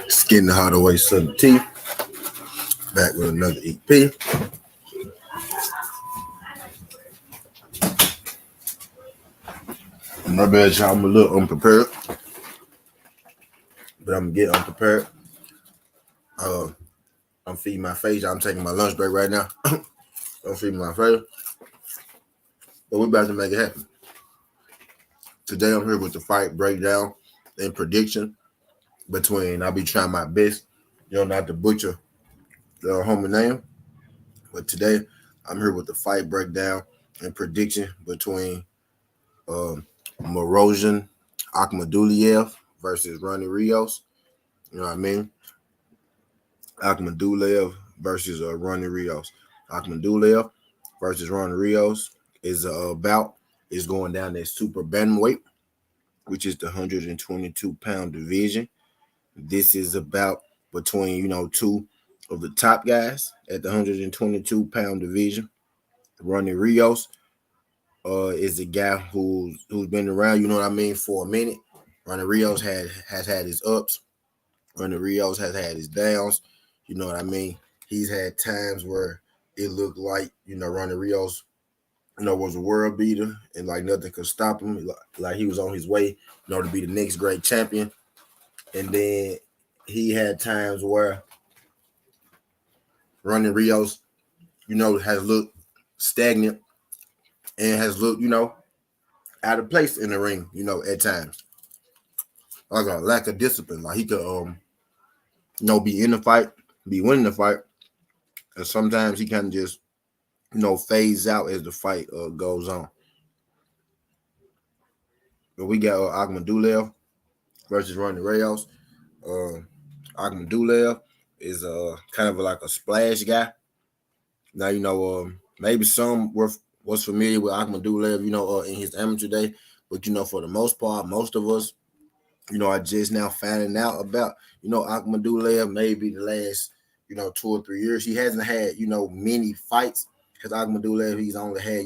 Skin the hard away some teeth. Back with another EP. My bad, y'all. I'm a little unprepared, but I'm gonna get unprepared. I'm feeding my face. I'm taking my lunch break right now. I'm feeding my face, but we're about to make it happen. Today, I'm here with the fight breakdown and prediction between. I'll be trying my best, not to butcher the homie name, but today I'm here with the fight breakdown and prediction between Murodjon Akhmadaliev versus Ronny Rios. You know what I mean? Akhmadaliev versus Ronny Rios. Akhmadaliev versus Ronny Rios is is going down that super bantamweight, which is the 122-pound division. This is about between two of the top guys at the 122-pound division. Ronny Rios is a guy who's been around, for a minute. Ronny Rios has had his ups. Ronny Rios has had his downs. You know what I mean? He's had times where it looked like, Ronny Rios, was a world beater and like nothing could stop him. Like he was on his way, to be the next great champion. And then he had times where Ronny Rios, has looked stagnant and has looked, out of place in the ring, at times. Like a lack of discipline. Like he could, be in the fight, be winning the fight. And sometimes he kind of just, fades out as the fight goes on. But we got Akhmadaliev versus Ronny Rios. Akhmadaliev is kind of like a splash guy. Now, maybe some was familiar with Akhmadaliev, in his amateur day. But, for the most part, most of us, are just now finding out about, Akhmadaliev maybe the last, 2 or 3 years. He hasn't had, many fights because Akhmadaliev, he's only had,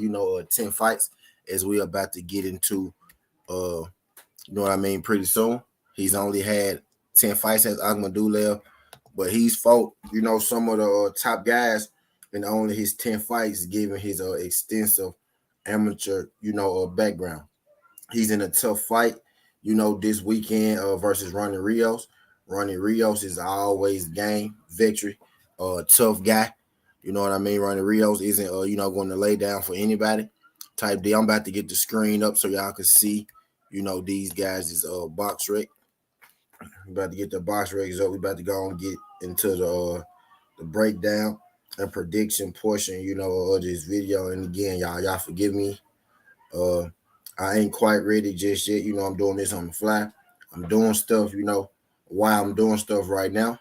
10 fights as we're about to get into, pretty soon. He's only had 10 fights as Akhmadaliev, but he's fought, some of the top guys in only his 10 fights, given his extensive amateur, background. He's in a tough fight, this weekend versus Ronny Rios. Ronny Rios is always game victory, tough guy. You know what I mean? Ronny Rios isn't, going to lay down for anybody. Type D. I'm about to get the screen up so y'all can see, these guys is box rec. We're about to get the box recs up. We're about to go and get into the breakdown and prediction portion, of this video. And again, y'all forgive me. I ain't quite ready just yet. I'm doing this on the fly. I'm doing stuff, while I'm doing stuff right now.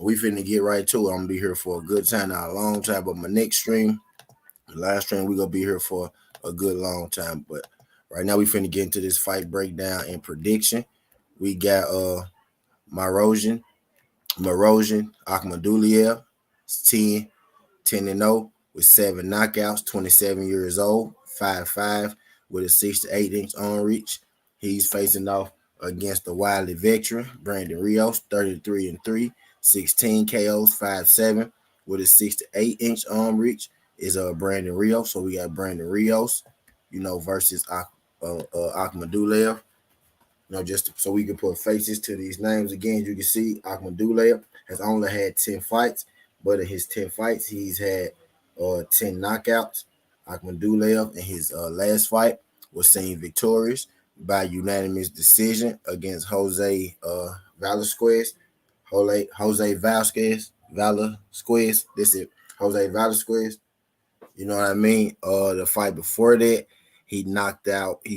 We finna get right to it. I'm gonna be here for a good time, not a long time. But my next stream, the last stream, we're gonna be here for a good long time. But right now, we finna get into this fight breakdown and prediction. We got Murodjon Akhmadaliev. It's 10-0 with 7 knockouts, 27 years old, 5'5", with a 6 to 8 inch arm reach. He's facing off against the wily veteran, Brandon Rios, 33-3, 16 KOs, 5'7", with a 6 to 8 inch arm reach is Brandon Rios. So we got Brandon Rios, versus Akhmadaliev. Just so we can put faces to these names again. You can see Akhmadaliev has only had 10 fights, but in his 10 fights, he's had 10 knockouts. Akhmadaliev in his last fight was seen victorious by unanimous decision against Jose Velasquez. Jose Velasquez. This is Jose Velasquez. You know what I mean? The fight before that, he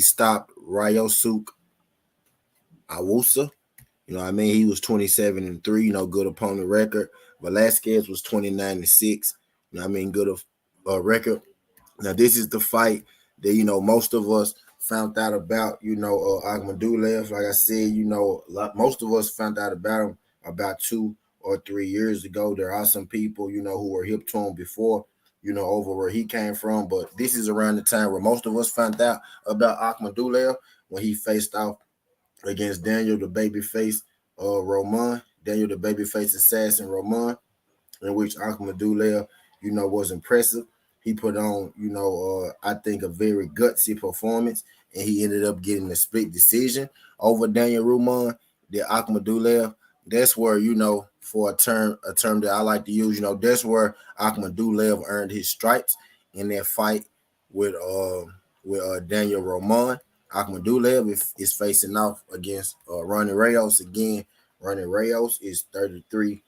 stopped Ryosuke Awusa. You know what I mean? He was 27-3, good opponent record. Velasquez was 29-6. You know what I mean? Good record. Now, this is the fight that, most of us found out about, Akhmadaliev. Like I said, most of us found out about him about 2 or 3 years ago. There are some people, who were hip to him before, over where he came from. But this is around the time where most of us found out about Akhmadaliev when he faced off against Daniel the Babyface Roman, Daniel the Babyface Assassin Roman, in which Akhmadaliev, was impressive. He put on, I think a very gutsy performance, and he ended up getting a split decision over Daniel Roman. The Akhmadaliev, that's where, for a term that I like to use, that's where Akhmadaliev earned his stripes in that fight with Daniel Roman. Akhmadaliev is facing off against Ronny Rios again. Ronny Rios is 33-3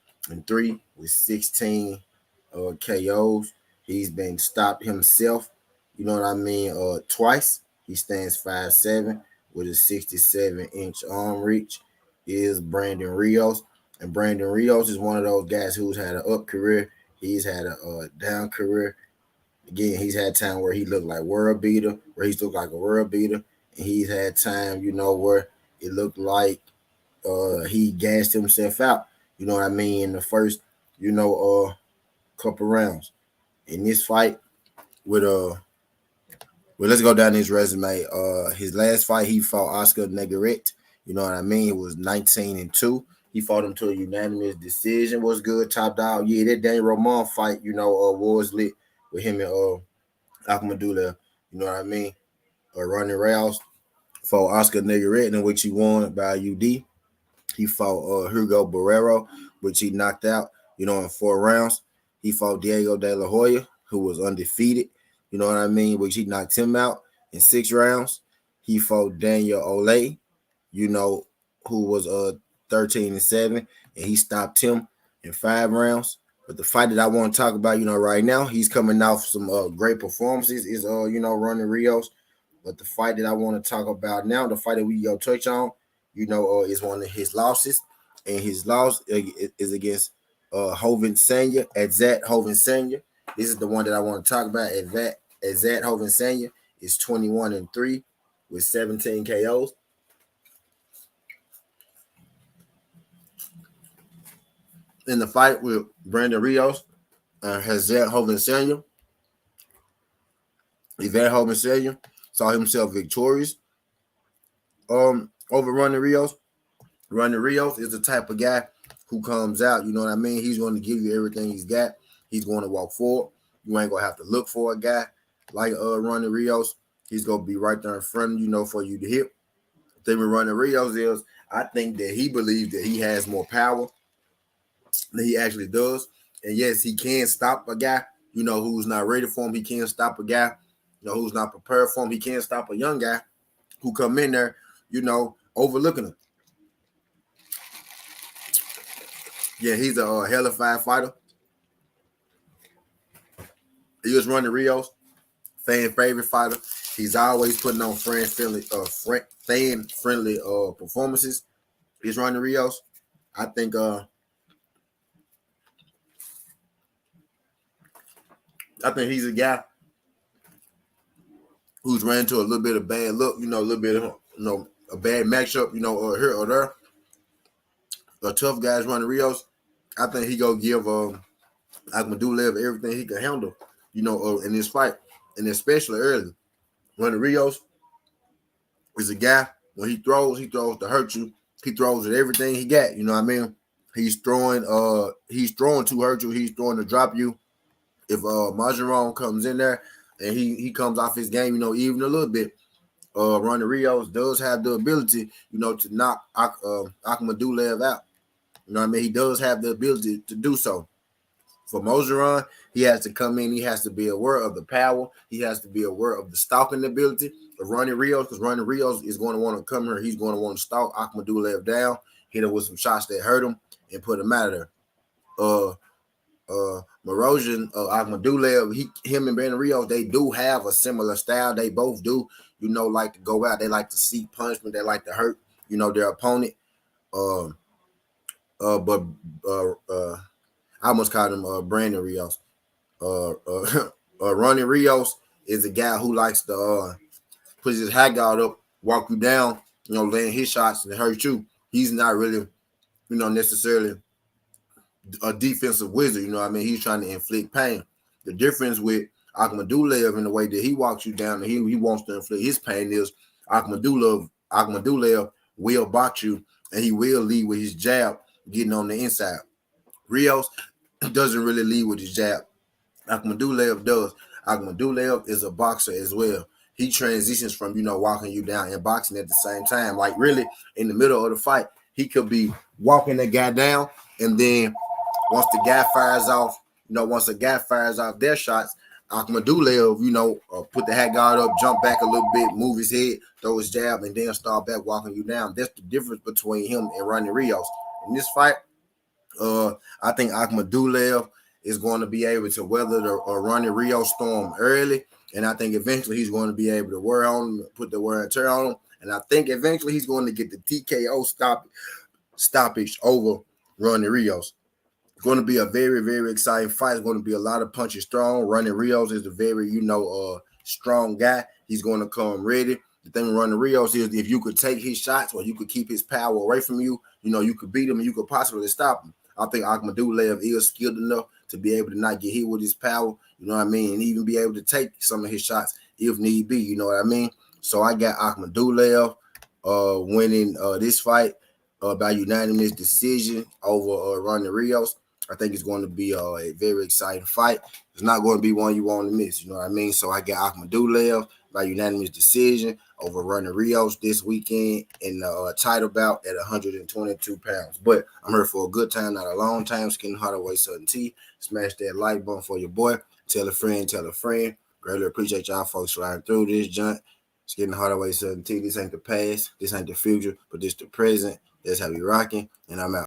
with 16 KOs. He's been stopped himself, twice. He stands 5'7" with a 67-inch arm reach. Is Brandon Rios. And Brandon Rios is one of those guys who's had an up career. He's had a down career. Again, he's had time where he looked like world beater, where he's looked like a world beater. And he's had time, where it looked like he gassed himself out, in the first, couple rounds. In this fight with let's go down his resume. His last fight he fought Oscar Negrete. It was 19-2. He fought him to a unanimous decision. Was good, top dog. Yeah, that Daniel Roman fight, was lit with him and Akhmadaliev. Ronny Rios fought Oscar Negrete, in which he won by UD. He fought Hugo Barrero, which he knocked out, in 4 rounds. He fought Diego De La Hoya, who was undefeated, which he knocked him out in 6 rounds. He fought Daniel Ole, who was 13-7, and he stopped him in 5 rounds. But the fight that I want to talk about, right now, he's coming off some great performances, is, Ronny Rios. But the fight that I want to talk about now, the fight that we go touch on, is one of his losses. And his loss is against Hoven Senior, Adzat Hoven Senior. This is the one that I want to talk about. Adzat Hoven Senior is 21-3 with 17 KOs. In the fight with Brandon Rios and Adzat Hoven Senior, Adzat Hoven Senior saw himself victorious over Ronny Rios. Ronny Rios is the type of guy who comes out, He's going to give you everything he's got. He's going to walk forward. You ain't going to have to look for a guy like Ronny Rios. He's going to be right there in front of you, for you to hit. The thing with Ronny Rios is I think that he believes that he has more power than he actually does. And yes, he can stop a guy, who's not ready for him. He can stop a guy, who's not prepared for him. He can stop a young guy who come in there, overlooking him. Yeah, he's a hellified fighter. He was Ronny Rios, fan favorite fighter. He's always putting on fan friendly performances. He's Ronny Rios. I think he's a guy who's ran into a little bit of bad luck, a little bit of a bad matchup, here or there. A tough guy's Ronny Rios. I think he go give Akhmadaliev everything he can handle, in this fight, and especially early. Ronny Rios is a guy, when he throws to hurt you. He throws at everything he got, He's throwing to hurt you. He's throwing to drop you. If Murodjon comes in there and he comes off his game, even a little bit, Ronny Rios does have the ability, to knock Akhmadaliev out. He does have the ability to do so. For Murodjon, he has to come in. He has to be aware of the power. He has to be aware of the stalking ability of Ronny Rios, because Ronny Rios is going to want to come here. He's going to want to stalk Akhmadaliev down, hit him with some shots that hurt him, and put him out of there. Murodjon Akhmadaliev, him and Brandon Rios, they do have a similar style. They both do, like to go out. They like to seek punishment. They like to hurt, their opponent. But I almost called him Brandon Rios. Ronny Rios is a guy who likes to put his high guard up, walk you down, laying his shots and hurt you. He's not really, necessarily a defensive wizard. He's trying to inflict pain. The difference with Akhmadaliev in the way that he walks you down and he wants to inflict his pain is Akhmadaliev will box you and he will lead with his jab getting on the inside. Rios doesn't really lead with his jab. Akhmadaliev does. Akhmadaliev is a boxer as well. He transitions from, walking you down and boxing at the same time. Like really in the middle of the fight, he could be walking the guy down and then once the guy fires off, once a guy fires off their shots, Akhmadaliev, put the hat guard up, jump back a little bit, move his head, throw his jab, and then start back walking you down. That's the difference between him and Ronny Rios. In this fight, I think Akhmadaliev is going to be able to weather the Ronny Rios storm early, and I think eventually he's going to be able to wear on him, put the wear and tear on him, and I think eventually he's going to get the TKO stoppage over Ronny Rios. It's going to be a very, very exciting fight. It's going to be a lot of punches thrown. Ronny Rios is a very, strong guy. He's going to come ready. The thing with Ronny Rios is if you could take his shots or you could keep his power away from you, you could beat him and you could possibly stop him. I think Akhmadaliev is skilled enough to be able to not get hit with his power, you know what I mean, and even be able to take some of his shots if need be, you know what I mean? So I got Akhmadaliev winning this fight by unanimous decision over Ronny Rios. I think it's going to be a very exciting fight. It's not going to be one you want to miss, you know what I mean? So I got Akhmadaliev by unanimous decision over Ronny Rios this weekend in the title bout at 122 pounds. But I'm here for a good time, not a long time. Skin Hardaway Southern T. Smash that like button for your boy. Tell a friend, tell a friend. Greatly appreciate y'all folks flying through this junk. Skin Hardaway Southern T. This ain't the past, this ain't the future, but this the present. That's how we rocking, and I'm out.